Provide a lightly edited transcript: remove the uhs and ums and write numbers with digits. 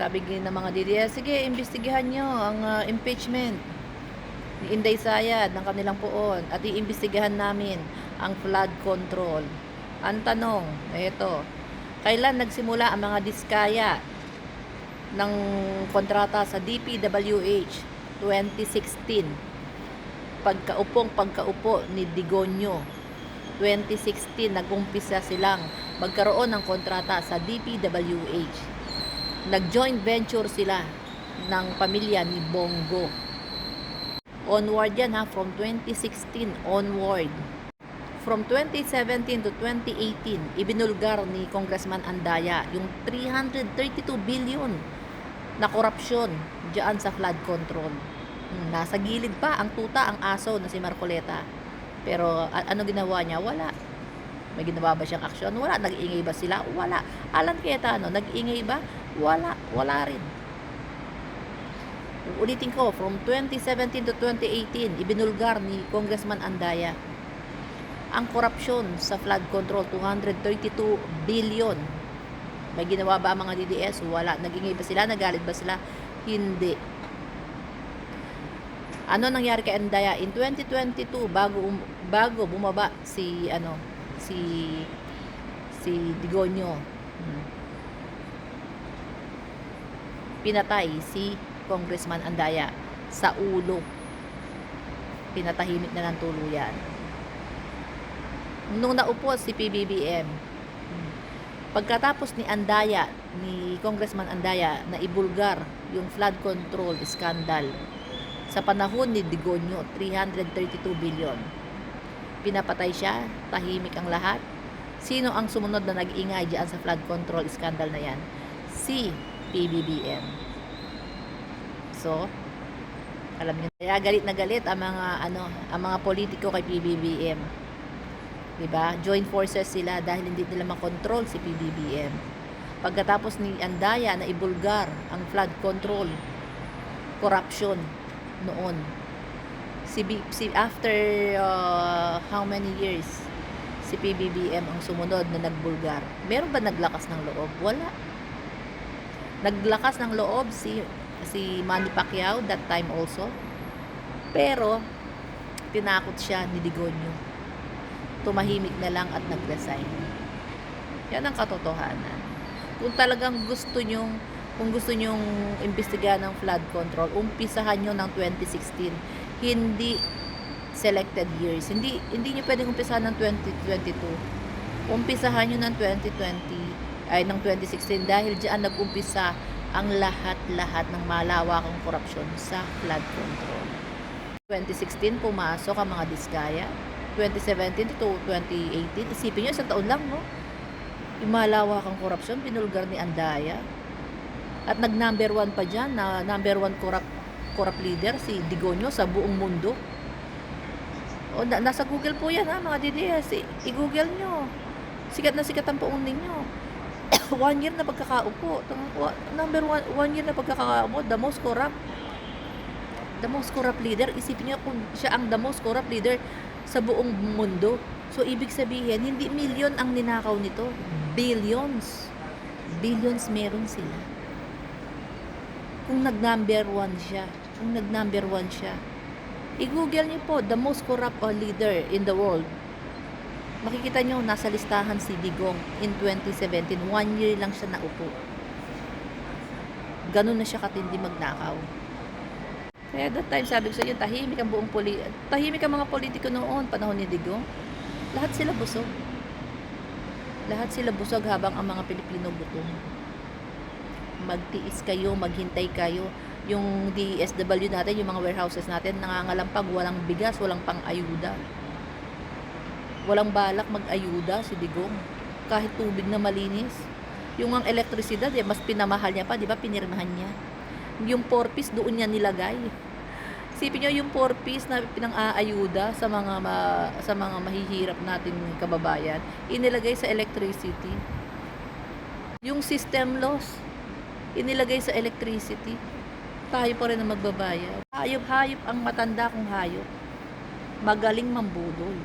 Sabi ng mga DDS, sige, imbestigahan nyo ang impeachment ni Inday Sayad ng kanilang poon at iimbestigahan namin ang flood control. Ang tanong, ito, kailan nagsimula ang mga diskaya ng kontrata sa DPWH? 2016. Pagkaupo ni Digonyo, 2016 nag-umpisa silang magkaroon ng kontrata sa DPWH. Nag-joint venture sila ng pamilya ni Bongo. Onward yan ha, from 2016 onward. From 2017 to 2018, ibinulgar ni Congressman Andaya yung 332 billion na korupsyon diyan sa flood control. Nasa gilid pa ang tuta, ang aso na si Marcoleta. Pero ano ginawa niya? Wala. May ginawa ba siyang aksyon? Wala. Nag-iingay ba sila? Wala. Alan Cayetano, nag-iingay ba? Wala. Wala rin. Ulitin ko, from 2017 to 2018, ibinulgar ni Congressman Andaya ang korupsyon sa flood control, 232 billion. May ginawa ba ang mga DDS? Wala. Nag-ingay ba sila? Nagalit ba sila? Hindi. Ano nangyari kay Andaya in 2022 bago bumaba si Digonyo? Pinatay si Congressman Andaya sa ulo. Pinatahimik na ng tuluyan. Nung naupo si PBBM, pagkatapos ni Congressman Andaya na ibulgar yung flood control scandal sa panahon ni Digonyo, 332 billion. Pinapatay siya, tahimik ang lahat. Sino ang sumunod na nag-ingay diyan sa flood control scandal na yan? Si PBBM. So, alam niyo, kaya galit na galit ang mga politiko kay PBBM. 'Di ba? Joint forces sila dahil hindi nila makontrol si PBBM. Pagkatapos ni Andaya na ibulgar ang flood control corruption noon, after how many years si PBBM ang sumunod na nagbulgar. Meron ba naglakas ng loob? Wala. Naglakas ng loob si Manny Pacquiao that time also, pero tinakot siya ni Digonyo. Tumahimik na lang at nag-resign. Yan ang katotohanan. Kung talagang gusto nyong imbestigahan ng flood control, umpisahan nyo ng 2016. Hindi selected years. Hindi nyo pwedeng umpisahan ng 2022. Umpisahan nyo ng 2016 dahil diyan nag-umpisa ang lahat-lahat ng malawakang korupsyon sa flood control. 2016 pumasok ang mga diskaya. 2017 to 2018, isipin nyo, isang taon lang, no? Yung malawakang korupsyon, binulgar ni Andaya. At nag-number 1 pa dyan, na number 1 corrupt leader, si Digonyo, sa buong mundo. O, nasa Google po yan, ha, mga DDS. I-Google nyo. Sikat na sikat ang poon ninyo. 1 year na pagkakaupo. Number 1 year na pagkakaupo, the most corrupt leader. Isipin nyo kung siya ang the most corrupt leader sa buong mundo. So, ibig sabihin, hindi million ang ninakaw nito. Billions. Billions meron sila. Kung nag-number 1 siya. I-Google niyo po, the most corrupt leader in the world. Makikita niyo, nasa listahan si Digong in 2017. 1 year lang siya naupo. Ganun na siya katindi magnakaw. Kaya that time, sabi ko sa inyo, tahimik ang mga politiko noon, panahon ni Digong. Lahat sila busog. Habang ang mga Pilipino gutom. Magtiis kayo, maghintay kayo. Yung DSW natin, yung mga warehouses natin, nangangalampag, walang bigas, walang pang-ayuda. Walang balak mag-ayuda si Digong. Kahit tubig na malinis. Yung ang elektrisidad, mas pinamahal niya pa, di ba? Pinirmahan niya. Yung 4-piece doon niya nilagay. Isipin nyo yung 4-piece na pinang-aayuda sa mga mahihirap nating kababayan, inilagay sa electricity. Yung system loss, inilagay sa electricity. Tayo pa rin ang magbabayad. Hayop ang matanda kung hayop. Magaling mambudol.